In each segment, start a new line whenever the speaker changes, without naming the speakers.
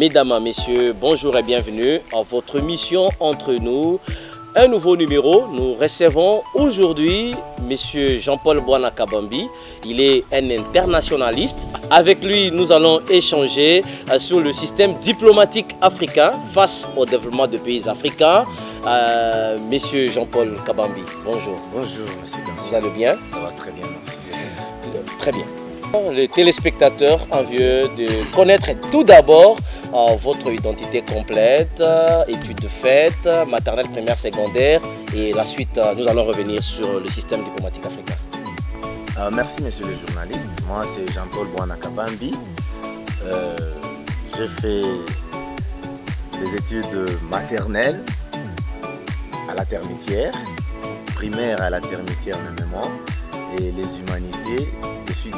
Mesdames, Messieurs, bonjour et bienvenue à votre mission Entre nous. Un nouveau numéro, nous recevons aujourd'hui M. Jean-Paul Bwana Kabambi. Il est un internationaliste. Avec lui, nous allons échanger sur le système diplomatique africain face au développement des pays africains. Monsieur Jean-Paul Kabambi, bonjour.
Bonjour, monsieur Dancy.
Vous allez bien?
Ça va très bien, merci.
Très bien. Les téléspectateurs envieux de connaître tout d'abord votre identité complète, études de fait, maternelle, primaire, secondaire, et la suite, nous allons revenir sur le système diplomatique africain.
Merci, monsieur le journaliste. Moi, c'est Jean-Paul Bwana Kabambi. J'ai fait des études maternelles à la Termitière, primaire à la Termitière même, et les humanités. Je suis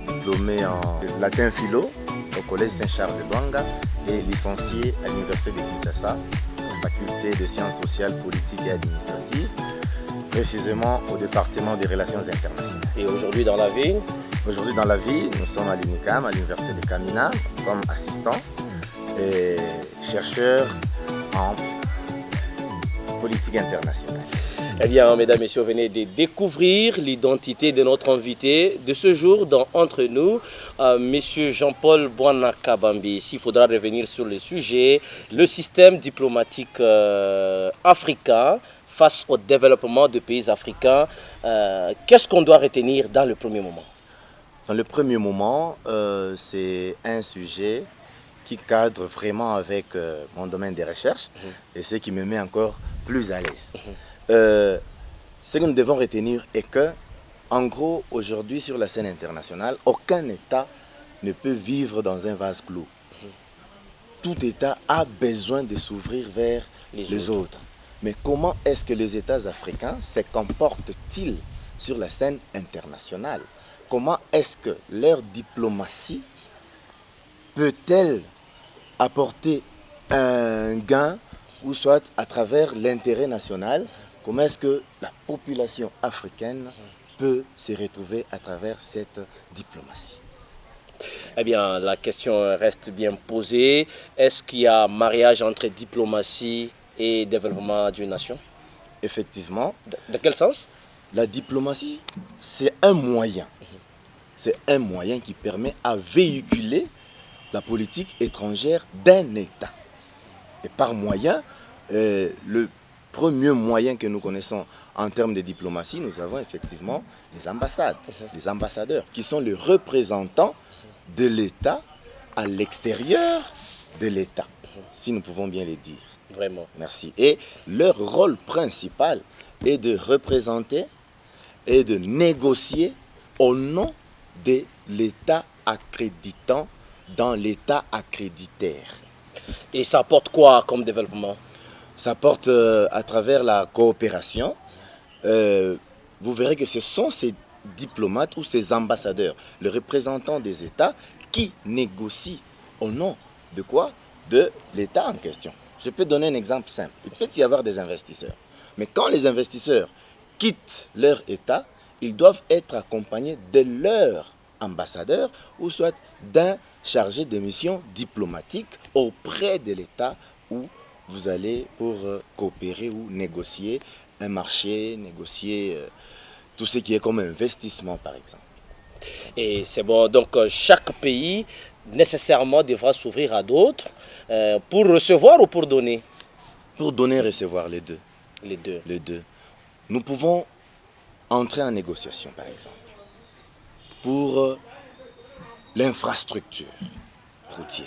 diplômé en latin philo au collège Saint-Charles de Douanga et licencié à l'université de Kinshasa, faculté de sciences sociales, politiques et administratives, précisément au département des relations internationales.
Et aujourd'hui dans la vie?
Aujourd'hui dans la vie, nous sommes à l'UNICAM, à l'université de Kamina, comme assistant et chercheur en politique internationale.
Eh bien, mesdames et messieurs, venez de découvrir l'identité de notre invité de ce jour dans Entre nous, Monsieur Jean-Paul Bwana Kabambi. S'il faudra revenir sur le sujet, le système diplomatique africain face au développement des pays africains, qu'est-ce qu'on doit retenir dans le premier moment?
Dans le premier moment, c'est un sujet qui cadre vraiment avec mon domaine de recherche et ce qui me met encore plus à l'aise. Ce que nous devons retenir est que, en gros, aujourd'hui sur la scène internationale, aucun État ne peut vivre dans un vase clos. Tout État a besoin de s'ouvrir vers les autres. Mais comment est-ce que les États africains se comportent-ils sur la scène internationale? Comment est-ce que leur diplomatie peut-elle apporter un gain ou soit à travers l'intérêt national? Comment est-ce que la population africaine peut se retrouver à travers cette diplomatie?
Eh bien, la question reste bien posée. Est-ce qu'il y a mariage entre diplomatie et développement d'une nation?
Effectivement.
Dans quel sens?
La diplomatie, c'est un moyen. C'est un moyen qui permet à véhiculer la politique étrangère d'un État. Et par moyen, le premier moyen que nous connaissons en termes de diplomatie, nous avons effectivement les ambassades, les ambassadeurs, qui sont les représentants de l'État à l'extérieur de l'État, si nous pouvons bien le dire.
Vraiment.
Merci. Et leur rôle principal est de représenter et de négocier au nom de l'État accréditant dans l'État accréditaire.
Et ça apporte quoi comme développement?
Ça porte à travers la coopération. Vous verrez que ce sont ces diplomates ou ces ambassadeurs, les représentants des États, qui négocient au nom de quoi? De l'État en question. Je peux donner un exemple simple. Il peut y avoir des investisseurs. Mais quand les investisseurs quittent leur État, ils doivent être accompagnés de leur ambassadeur ou soit d'un chargé de mission diplomatique auprès de l'État où vous allez pour coopérer ou négocier un marché, négocier tout ce qui est comme investissement par exemple.
Et c'est bon, donc chaque pays nécessairement devra s'ouvrir à d'autres pour recevoir ou pour donner?
Pour donner et recevoir, les deux.
Les deux.
Les deux. Nous pouvons entrer en négociation par exemple pour l'infrastructure routière.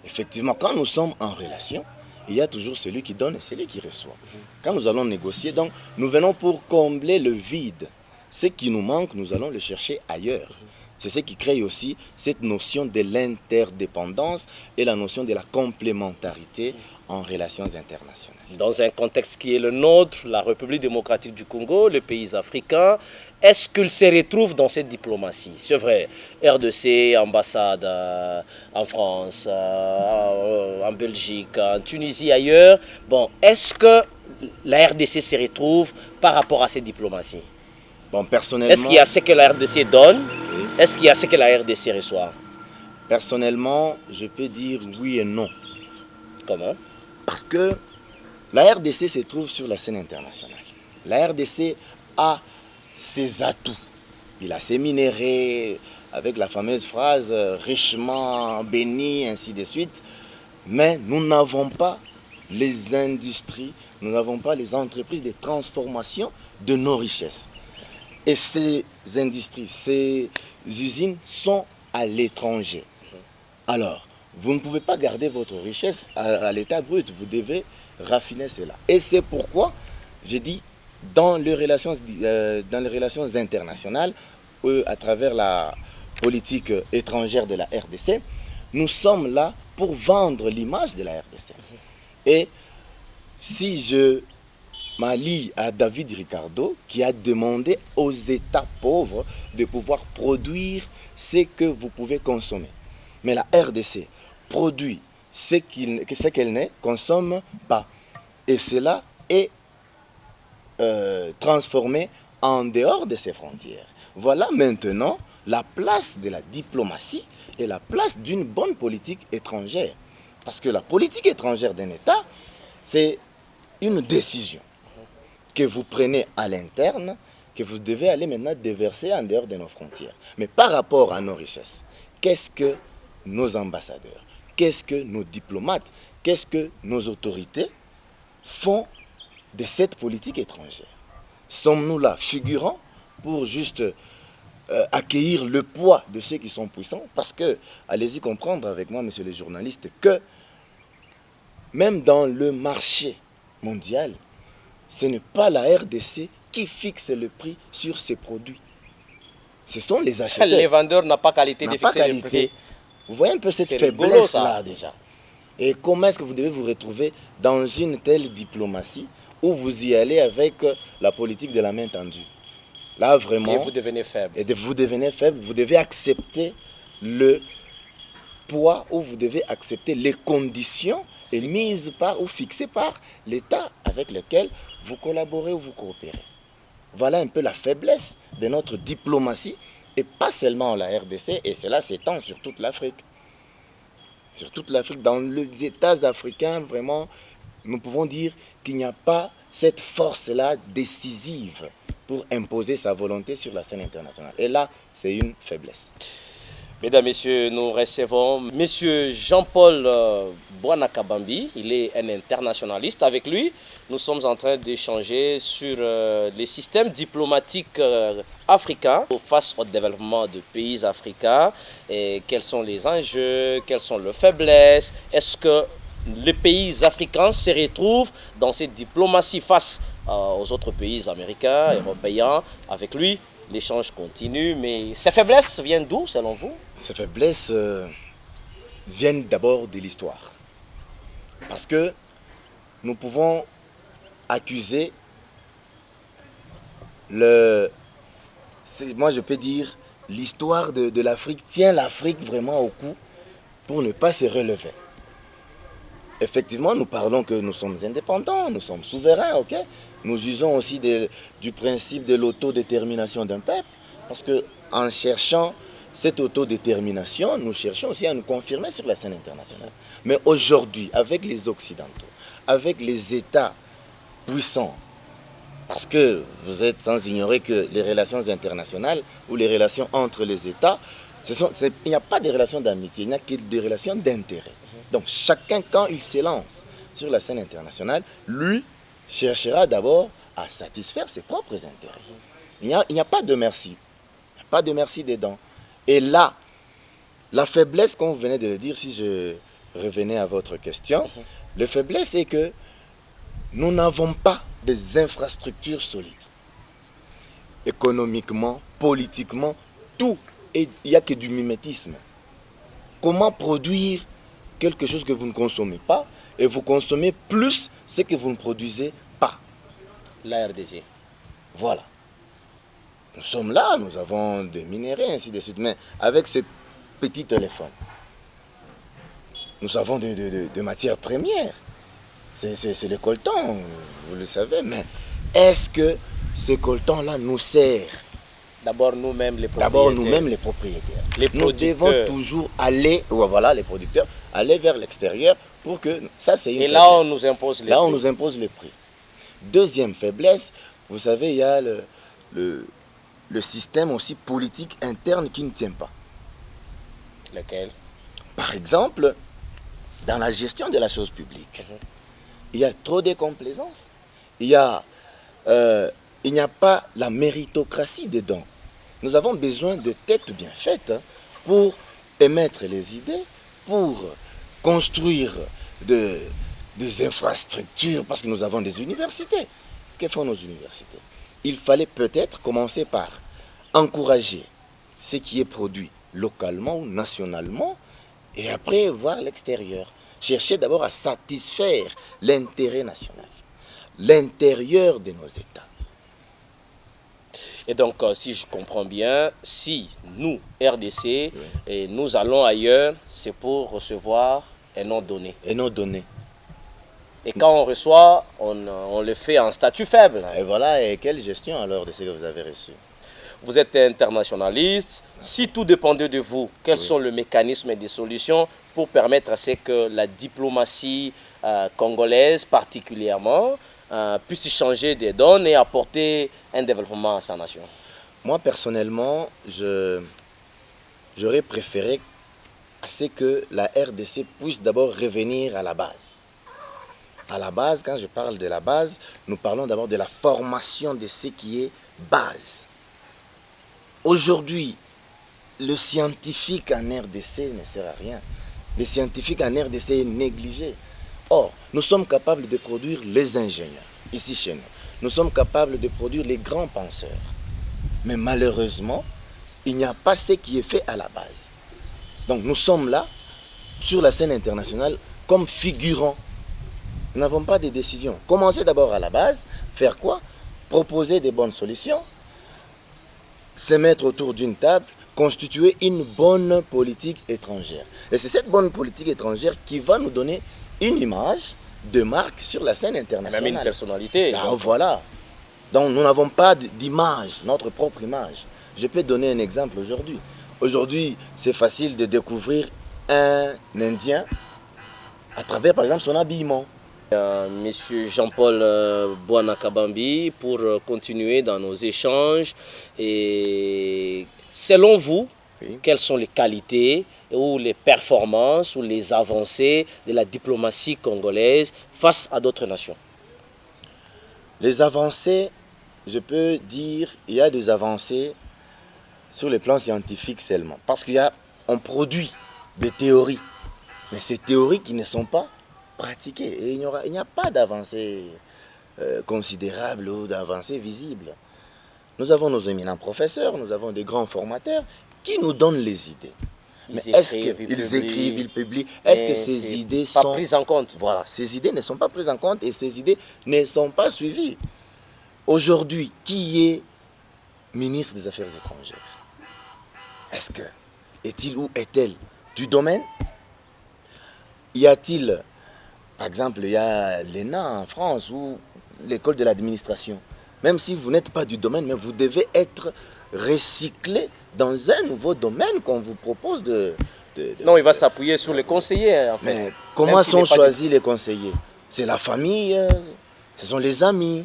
Effectivement, quand nous sommes en relation, il y a toujours celui qui donne et celui qui reçoit. Quand nous allons négocier, donc, nous venons pour combler le vide. Ce qui nous manque, nous allons le chercher ailleurs. C'est ce qui crée aussi cette notion de l'interdépendance et la notion de la complémentarité en relations internationales.
Dans un contexte qui est le nôtre, la République démocratique du Congo, les pays africains, est-ce qu'ils se retrouvent dans cette diplomatie? C'est vrai, RDC, ambassade en France, en Belgique, en Tunisie, ailleurs. Bon, est-ce que la RDC se retrouve par rapport à cette diplomatie?
Bon, personnellement...
Est-ce qu'il y a ce que la RDC donne? Est-ce qu'il y a ce que la RDC reçoit?
Personnellement, je peux dire oui et non.
Comment?
Parce que la RDC se trouve sur la scène internationale. La RDC a ses atouts. Il a ses minéraux, avec la fameuse phrase richement béni, ainsi de suite. Mais nous n'avons pas les industries, nous n'avons pas les entreprises de transformation de nos richesses. Et ces industries, ces usines sont à l'étranger. Alors, vous ne pouvez pas garder votre richesse à l'état brut, vous devez raffiner cela. Et c'est pourquoi, j'ai dit, dans les relations internationales, à travers la politique étrangère de la RDC, nous sommes là pour vendre l'image de la RDC. Et si je m'allie à David Ricardo, qui a demandé aux États pauvres de pouvoir produire ce que vous pouvez consommer. Mais la RDC produit ce qu'elle ne consomme pas. Et cela est transformé en dehors de ses frontières. Voilà maintenant la place de la diplomatie et la place d'une bonne politique étrangère. Parce que la politique étrangère d'un État, c'est une décision que vous prenez à l'interne, que vous devez aller maintenant déverser en dehors de nos frontières. Mais par rapport à nos richesses, qu'est-ce que nos ambassadeurs, qu'est-ce que nos diplomates, qu'est-ce que nos autorités font de cette politique étrangère? Sommes-nous là figurants pour juste accueillir le poids de ceux qui sont puissants? Parce que, allez-y comprendre avec moi, messieurs les journalistes, que même dans le marché mondial, ce n'est pas la RDC qui fixe le prix sur ses produits. Ce sont les acheteurs.
Les vendeurs n'ont pas qualité de fixer le prix.
Vous voyez un peu cette faiblesse-là déjà. Et comment est-ce que vous devez vous retrouver dans une telle diplomatie où vous y allez avec la politique de la main tendue? Là, vraiment...
Et vous devenez faible.
Et vous devenez faible. Vous devez accepter le poids, ou vous devez accepter les conditions mises par ou fixées par l'État avec lequel vous collaborez ou vous coopérez. Voilà un peu la faiblesse de notre diplomatie, et pas seulement la RDC, et cela s'étend sur toute l'Afrique. Sur toute l'Afrique, dans les États africains, vraiment, nous pouvons dire qu'il n'y a pas cette force-là décisive pour imposer sa volonté sur la scène internationale. Et là, c'est une faiblesse.
Mesdames, Messieurs, nous recevons M. Jean-Paul Bouana-Kabambi. Il est un internationaliste. Avec lui, nous sommes en train d'échanger sur les systèmes diplomatiques africains face au développement de pays africains. Et quels sont les enjeux, quelles sont leurs faiblesses? Est-ce que les pays africains se retrouvent dans cette diplomatie face aux autres pays américains, européens? Avec lui, l'échange continue, mais ces faiblesses viennent d'où, selon vous?
Ces faiblesses viennent d'abord de l'histoire. Parce que nous pouvons accuser moi je peux dire, l'histoire de l'Afrique tient l'Afrique vraiment au cou pour ne pas se relever. Effectivement, nous parlons que nous sommes indépendants, nous sommes souverains, ok? Nous usons aussi du principe de l'autodétermination d'un peuple, parce qu'en cherchant cette autodétermination, nous cherchons aussi à nous confirmer sur la scène internationale. Mais aujourd'hui, avec les Occidentaux, avec les États puissants, parce que vous êtes sans ignorer que les relations internationales ou les relations entre les États, il n'y a pas de relations d'amitié, il n'y a que des relations d'intérêt. Donc chacun, quand il s'élance sur la scène internationale, lui cherchera d'abord à satisfaire ses propres intérêts. Il n'y a pas de merci. Il n'y a pas de merci dedans. Et là, la faiblesse, comme vous venez de le dire, si je revenais à votre question, la faiblesse c'est que nous n'avons pas des infrastructures solides. Économiquement, politiquement, tout. Et il n'y a que du mimétisme. Comment produire quelque chose que vous ne consommez pas et vous consommez plus ce que vous ne produisez pas?
La RDC.
Voilà. Nous sommes là, nous avons des minéraux, ainsi de suite. Mais avec ces petits téléphones, nous avons de matières premières. C'est le coltan, vous le savez. Mais est-ce que ce coltan-là nous sert?
D'abord nous-mêmes les propriétaires.
D'abord nous-mêmes les propriétaires. Nous devons toujours aller, voilà les producteurs, aller vers l'extérieur pour que ça c'est une
Et
faiblesse.
là, on nous impose les prix.
Là, on nous impose les prix. Deuxième faiblesse, vous savez, il y a le système aussi politique interne qui ne tient pas.
Lequel?
Par exemple, dans la gestion de la chose publique, il y a trop de complaisance. Il n'y a pas la méritocratie dedans. Nous avons besoin de têtes bien faites pour émettre les idées, pour construire des infrastructures, parce que nous avons des universités. Que font nos universités? Il fallait peut-être commencer par encourager ce qui est produit localement ou nationalement, et après voir l'extérieur. Chercher d'abord à satisfaire l'intérêt national, l'intérieur de nos États.
Et donc, si je comprends bien, si nous, RDC, et nous allons ailleurs, c'est pour recevoir et non donner.
Et non donner.
Et quand on reçoit, on le fait en statut faible.
Et voilà, et quelle gestion alors de ce que vous avez reçu?
Vous êtes internationaliste. Si tout dépendait de vous, quels sont les mécanismes et des solutions pour permettre à ce que la diplomatie congolaise particulièrement puisse changer des donnes et apporter un développement à sa nation?
Moi personnellement, j'aurais préféré à ce que la RDC puisse d'abord revenir à la base. À la base, quand je parle de la base, nous parlons d'abord de la formation de ce qui est base. Aujourd'hui, le scientifique en RDC ne sert à rien. Le scientifique en RDC est négligé. Or, nous sommes capables de produire les ingénieurs, ici chez nous. Nous sommes capables de produire les grands penseurs. Mais malheureusement, il n'y a pas ce qui est fait à la base. Donc nous sommes là, sur la scène internationale, comme figurants. Nous n'avons pas de décision. Commencez d'abord à la base, faire quoi? Proposer des bonnes solutions, se mettre autour d'une table, constituer une bonne politique étrangère. Et c'est cette bonne politique étrangère qui va nous donner une image de marque sur la scène internationale.
Même une personnalité.
Ben, voilà. Donc nous n'avons pas d'image, notre propre image. Je peux donner un exemple aujourd'hui. Aujourd'hui, c'est facile de découvrir un Indien à travers, par exemple, son habillement.
Monsieur Jean-Paul Bwana Kabambi, pour continuer dans nos échanges. Et selon vous, quelles sont les qualités ou les performances ou les avancées de la diplomatie congolaise face à d'autres nations?
Les avancées, je peux dire, il y a des avancées sur le plan scientifique seulement. Parce qu'on produit des théories, mais ces théories qui ne sont pas pratiquées. Et il n'y a pas d'avancée considérable ou d'avancée visible. Nous avons nos éminents professeurs, nous avons des grands formateurs qui nous donnent les idées. Mais est-ce qu'ils écrivent, ils publient? Est-ce que ces idées sont
prises en compte?
Voilà, ces idées ne sont pas prises en compte et ces idées ne sont pas suivies. Aujourd'hui, qui est ministre des Affaires étrangères? Est-il ou est-elle du domaine? Y a-t-il, par exemple, il y a l'ENA en France ou l'école de l'administration. Même si vous n'êtes pas du domaine, mais vous devez être recyclé dans un nouveau domaine qu'on vous propose
Non, il va s'appuyer sur les conseillers. En fait.
Mais comment sont choisis les conseillers? C'est la famille, ce sont les amis.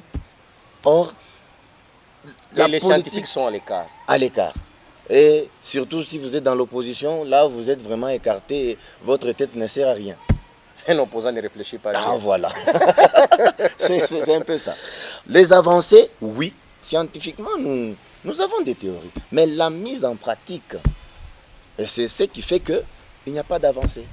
Or,
les scientifiques sont à l'écart.
À l'écart. Et surtout si vous êtes dans l'opposition, là vous êtes vraiment écarté et votre tête ne sert à rien.
Un opposant ne réfléchit pas.
Ah voilà. C'est un peu ça. Les avancées, oui. Scientifiquement, nous avons des théories. Mais la mise en pratique, c'est ce qui fait qu'il n'y a pas d'avancée.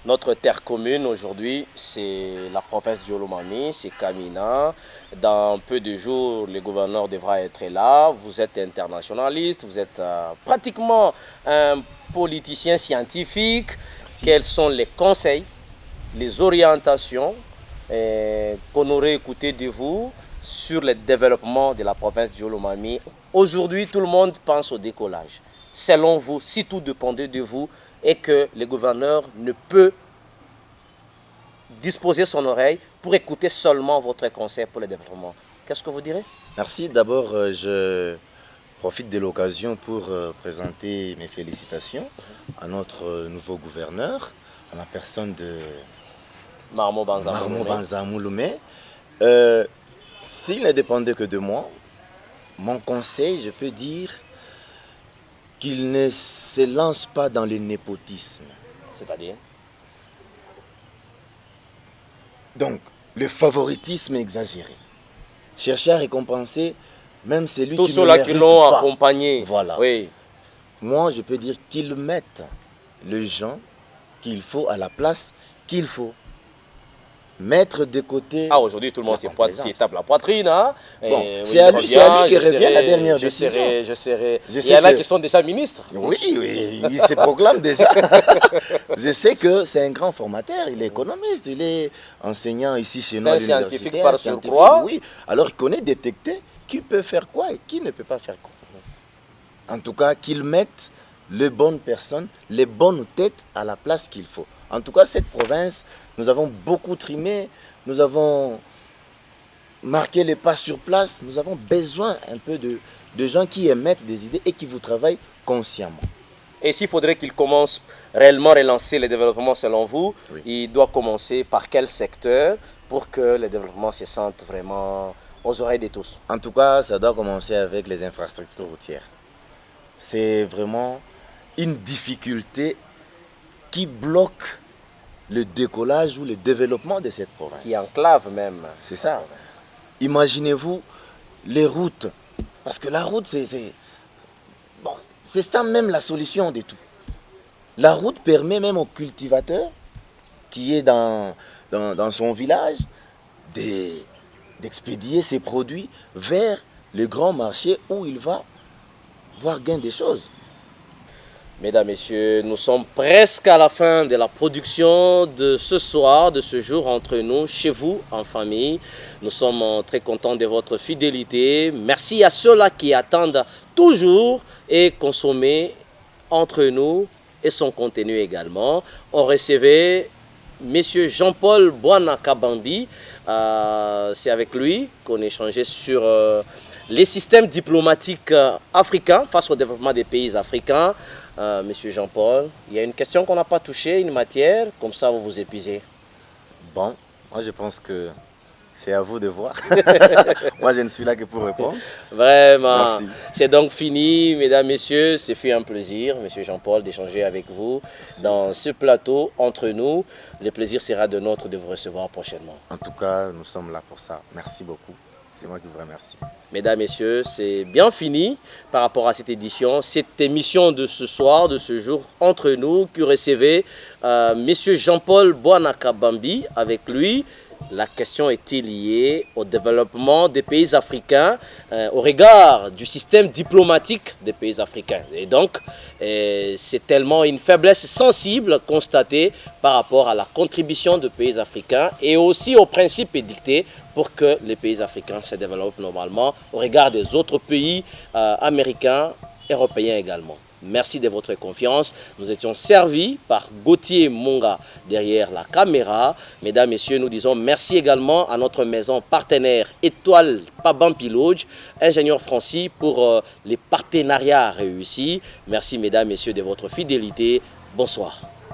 Notre terre commune aujourd'hui, c'est la province du Olomami, c'est Kamina. Dans peu de jours, le gouverneur devra être là. Vous êtes internationaliste, vous êtes pratiquement un politicien scientifique. Merci. Quels sont les conseils, les orientations qu'on aurait écoutées de vous sur le développement de la province du Olomami? Aujourd'hui, tout le monde pense au décollage. Selon vous, si tout dépendait de vous, et que le gouverneur ne peut disposer son oreille pour écouter seulement votre conseil pour le développement. Qu'est-ce que vous direz?
Merci. D'abord, je profite de l'occasion pour présenter mes félicitations à notre nouveau gouverneur, à la personne de
Marmo Banza
Marmo
Mouloumé.
Banza Mouloumé. S'il ne dépendait que de moi, mon conseil, je peux dire qu'il ne se lance pas dans le népotisme.
C'est-à-dire?
Donc, le favoritisme exagéré. Chercher à récompenser même celui
Tous
qui ne
ceux-là
mérite
qui l'ont
pas.
accompagné.
Voilà.
Oui.
Moi, je peux dire qu'ils mettent les gens qu'il faut à la place qu'il faut. Mettre de côté...
Ah, aujourd'hui, tout le monde s'y tape la poitrine. Hein?
Bon,
oui,
c'est à lui qui revient la dernière
je
décision.
serai. Il y en a qui sont déjà ministres.
Oui, il se proclame déjà. Je sais que c'est un grand formateur, il est économiste, il est enseignant ici chez nous à l'université.
C'est un scientifique par surcroît.
Oui, alors il connaît détecter qui peut faire quoi et qui ne peut pas faire quoi. En tout cas, qu'il mette les bonnes personnes, les bonnes têtes à la place qu'il faut. En tout cas, cette province, nous avons beaucoup trimé, nous avons marqué les pas sur place, nous avons besoin un peu de gens qui émettent des idées et qui vous travaillent consciemment.
Et s'il faudrait qu'il commence réellement à relancer le développement selon vous,
Oui.
il doit commencer par quel secteur pour que le développement se sente vraiment aux oreilles de tous?
En tout cas, ça doit commencer avec les infrastructures routières. C'est vraiment une difficulté qui bloque le décollage ou le développement de cette province.
Qui enclave même.
C'est ça. Imaginez-vous les routes. Parce que la route, c'est ça même la solution de tout. La route permet même au cultivateur qui est dans son village d'expédier ses produits vers le grand marché où il va voir gain des choses.
Mesdames, Messieurs, nous sommes presque à la fin de la production de ce soir, de ce jour entre nous, chez vous, en famille. Nous sommes très contents de votre fidélité. Merci à ceux-là qui attendent toujours et consommer entre nous et son contenu également. On recevait M. Jean-Paul Bwana Kabambi. C'est avec lui qu'on échangeait sur les systèmes diplomatiques africains face au développement des pays africains. Monsieur Jean-Paul, il y a une question qu'on n'a pas touchée, une matière, comme ça vous vous épuisez.
Bon, moi je pense que c'est à vous de voir. Moi je ne suis là que pour répondre.
Vraiment.
Merci.
C'est donc fini, mesdames, messieurs. C'est fait un plaisir, monsieur Jean-Paul, d'échanger avec vous. Merci. Dans ce plateau, entre nous. Le plaisir sera de nôtre de vous recevoir prochainement.
En tout cas, nous sommes là pour ça. Merci beaucoup. C'est moi qui vous remercie.
Mesdames, Messieurs, c'est bien fini par rapport à cette édition, cette émission de ce soir, de ce jour, entre nous, qui recevait M. Jean-Paul Bwana Kabambi. Avec lui, la question était liée au développement des pays africains, au regard du système diplomatique des pays africains. Et donc, c'est tellement une faiblesse sensible constatée par rapport à la contribution des pays africains et aussi aux principes édictés pour que les pays africains se développent normalement au regard des autres pays américains, européens également. Merci de votre confiance. Nous étions servis par Gauthier Monga derrière la caméra. Mesdames, Messieurs, nous disons merci également à notre maison partenaire Étoile Pabampi Lodge, ingénieur Francis, pour les partenariats réussis. Merci, Mesdames, Messieurs, de votre fidélité. Bonsoir.